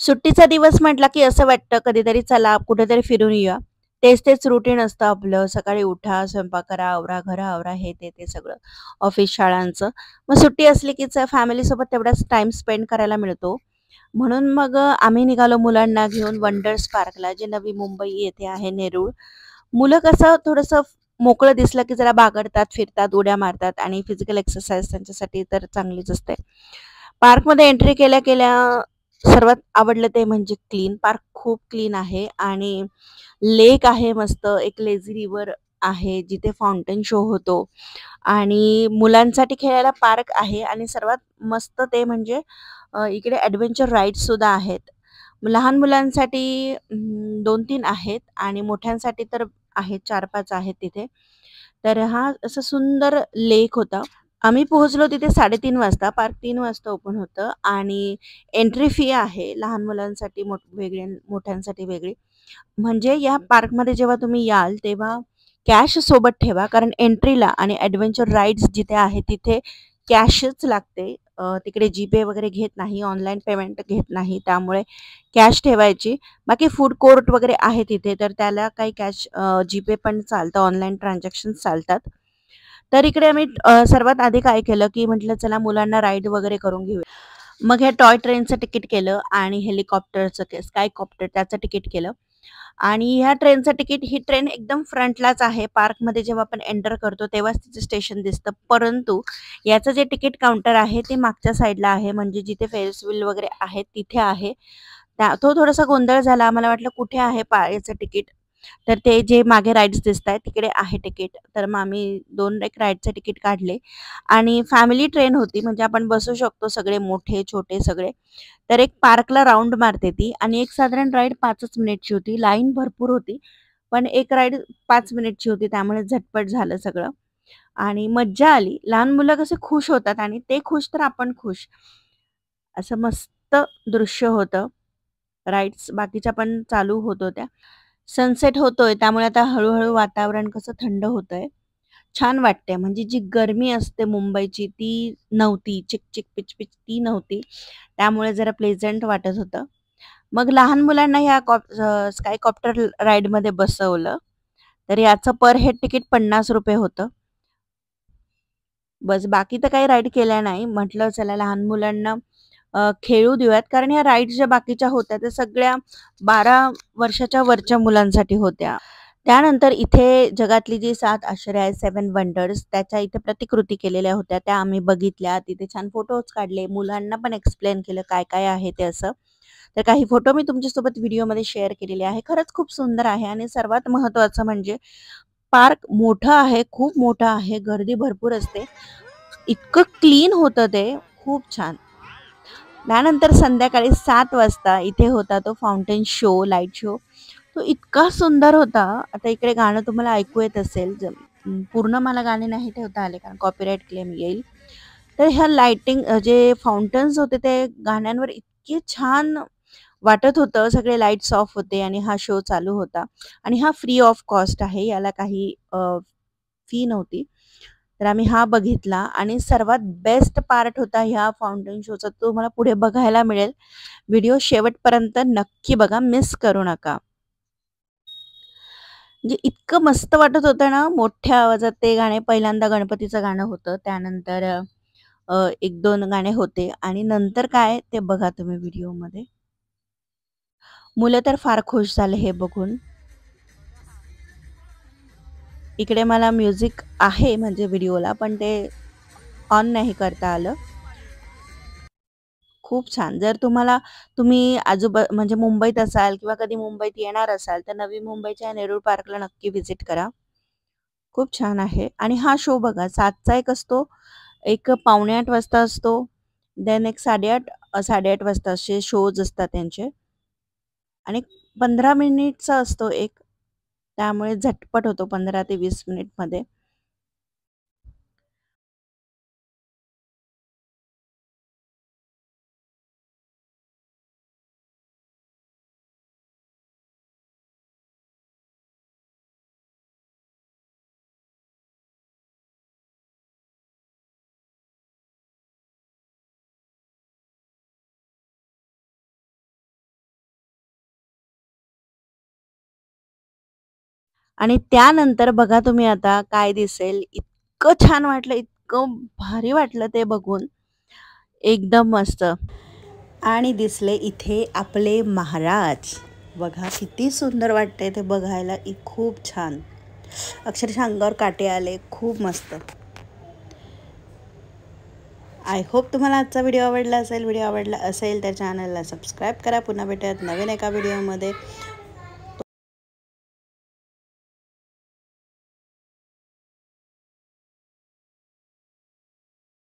सुट्टीचा दिवस म्हटला की असं वाटतं कधीतरी चला कुठेतरी फिरून येऊया. तेच रुटीन असतं आपलं. सकाळी उठा, स्वयंपाक करा, आवरा, घरं आवरा, हे ते सगळं ऑफिस, शाळांचं. मग सुट्टी असली की फॅमिलीसोबत तेवढाच टाईम स्पेंड करायला मिळतो. म्हणून मग आम्ही निघालो मुलांना घेऊन वंडर्स पार्कला, जे नवी मुंबई येथे आहे नेरूळ. मुलं कसं थोडंसं मोकळं दिसलं की जरा बागडतात, फिरतात, उड्या मारतात आणि फिजिकल एक्सरसाइज त्यांच्यासाठी तर चांगलीच असते. पार्कमध्ये एंट्री केल्या-केल्या सर्वात आवडलं ते म्हणजे क्लीन. पार्क खूप क्लीन आहे आणि लेक आहे मस्त. एक लेझी रिव्हर आहे, जिथे फाउंटन शो होतो आणि मुलांसाठी खेळायला पार्क आहे आणि सर्वात मस्त ते म्हणजे इकडे ॲडव्हेंचर राईड्ससुद्धा आहेत. लहान मुलांसाठी 2-3 आहेत आणि मोठ्यांसाठी तर आहेत 4-5 आहेत तिथे. तर हा असा सुंदर लेक होता. आम्ही पोहोचलो तिथे 3:30 वाजता. पार्क 3 वाजता ओपन होतं आणि एंट्री फी आहे. लहान मुलांसाठी वेगळी आणि मोठ्यांसाठी वेगळी. म्हणजे या पार्कमध्ये जेव्हा तुम्ही याल, तेव्हा कॅश सोबत ठेवा. कारण एंट्रीला आणि ॲडव्हेंचर राईड्स जिथे आहे, तिथे कॅशच लागते. तिकडे जीपे वगैरे घेत नाही, ऑनलाईन पेमेंट घेत नाही. त्यामुळे कॅश ठेवायची. बाकी फूड कोर्ट वगैरे आहे तिथे, तर त्याला काही कॅश जीपे पण चालतं, ऑनलाईन ट्रान्झॅक्शन्स चालतात. तर इकडे आम्ही सर्वात आधी काय केलं, की म्हटलं चला मुलांना राईड वगैरे करून घेऊया. मग हे टॉय ट्रेनचं तिकीट केलं आणि हेलिकॉप्टरचं स्कायकॉप्टर त्याचं तिकीट केलं. आणि ह्या ट्रेनचं तिकीट ही ट्रेन एकदम फ्रंटलाच आहे. पार्कमध्ये जेव्हा आपण एंटर करतो तेव्हाच तिचं स्टेशन दिसतं. परंतु याचं जे तिकीट काउंटर आहे ते मागच्या साईडला आहे. म्हणजे जिथे फेरिस व्हील वगैरे आहे तिथे आहे. तो थोडासा गोंधळ झाला. आम्हाला वाटलं कुठे आहे याचं तिकीट? तर ते जे मागे राईड्स दिसतायत तिकडे आहे तिकीट. तर मग आम्ही 2 एक राईडचे तिकीट काढले आणि फॅमिली ट्रेन होती. म्हणजे आपण बसू शकतो सगळे मोठे, छोटे सगळे. तर एक पार्कला राउंड मारते ती आणि एक साधारण राईड 5च मिनिटची होती. लाईन भरपूर होती. पण एक राईड 5 मिनिटची होती. त्यामुळे झटपट झालं सगळं आणि मज्जा आली. लहान मुलं कसे खुश होतात आणि ते खुश तर आपण खुश. असं मस्त दृश्य होतं. राईड्स बाकीच्या पण चालू होत होत्या. सनसेट होतोय त्यामुळे आता हळू वातावरण कसं थंड होतंय. छान वाटतंय. म्हणजे जी गरमी असते मुंबईची ती नव्हती. चिक-चिक, पिच-पिच ती नव्हती. त्यामुळे जरा प्लेझंट वाटत होतं. मग लहान मुलांना ह्या स्कायकॉप्टर राईडमध्ये बसवलं. तर याचं पर हेड तिकीट ₹50 होतं. बस बाकी तर काही राईड केल्या नाही. म्हटलं चला लहान मुलांना खेळू देऊयात. कारण ह्या राईड्स ज्या बाकीच्या होत्या त्या सगळ्या 12 वर्षाच्या वरच्या मुलांसाठी होत्या. त्यानंतर इथे जगातली जी 7 आश्चर्य आहेत, 7 वंडर्स त्याच्या इथे प्रतिकृती केलेल्या होत्या. त्या आम्ही बघितल्या. तिथे छान फोटोज काढले. मुलांना पण एक्सप्लेन केलं काय-काय आहे ते असं. तर काही फोटो मी तुमच्यासोबत व्हिडिओमध्ये शेअर केलेले आहे. खरंच खूप सुंदर आहे आणि सर्वात महत्त्वाचं म्हणजे पार्क मोठं आहे, खूप मोठं आहे. गर्दी भरपूर असते. इतकं क्लीन होतं ते, खूप छान. त्यानंतर संध्याकाळी 7 वाजता इथे होता तो फाउंटन शो, लाईट शो. तो इतका सुंदर होता. आता इकडे गाणं तुम्हाला ऐकू येत असेल. पूर्ण मला गाणे नाही ठेवता आले कारण कॉपीराईट क्लेम येईल. तर ह्या लाइटिंग जे फाउंटन्स होते ते गाण्यांवर इतके छान वाटत होतं. सगळे लाईट्स ऑफ होते आणि हा शो चालू होता आणि हा फ्री ऑफ कॉस्ट आहे. याला काही फी नव्हती. तर आम्ही हा बघितला आणि सर्वात बेस्ट पार्ट होता ह्या फाउंटन शोचा. तो तुम्हाला पुढे बघायला मिळेल. व्हिडिओ शेवटपर्यंत नक्की बघा, मिस करू नका. म्हणजे इतकं मस्त वाटत होतं ना, मोठ्या आवाजात ते गाणे पहिल्यांदा गणपतीचं गाणं होतं. त्यानंतर 1-2 गाणे होते आणि नंतर काय ते बघा तुम्ही व्हिडिओमध्ये. मुलं तर फार खुश झाले हे बघून. इकडे मला म्युझिक आहे म्हणजे व्हिडिओला, पण ते ऑन नाही करता आलं. खूप छान. जर तुम्ही म्हणजे मुंबईत असाल किंवा कधी मुंबईत येणार असाल, तर नवी मुंबईच्या नेरूळ पार्कला नक्की व्हिजिट करा. खूप छान आहे आणि हा शो बघा 7चा एक असतो, एक पावणे 8 वाजता असतो, देन एक 8:30 8:30 वाजता असे शोज असतात त्यांचे आणि 15 मिनिटचा असतो एक. त्यामुळे झटपट होतो 15 ते 20 मिनिटमध्ये. आणि त्यानंतर बघा तुम्ही आता काय दिसेल. इतकं छान वाटलं, इतकं भारी वाटलं ते बघून. एकदम मस्त. आणि दिसले इथे आपले महाराज. बघा किती सुंदर वाटतंय ते बघायला. खूप छान. अक्षरशः अंगावर काटे आले. खूप मस्त. आय होप तुम्हाला आजचा व्हिडिओ आवडला असेल. व्हिडिओ आवडला असेल तर चॅनलला सबस्क्राईब करा. पुन्हा भेटूयात नवीन एका व्हिडिओमध्ये.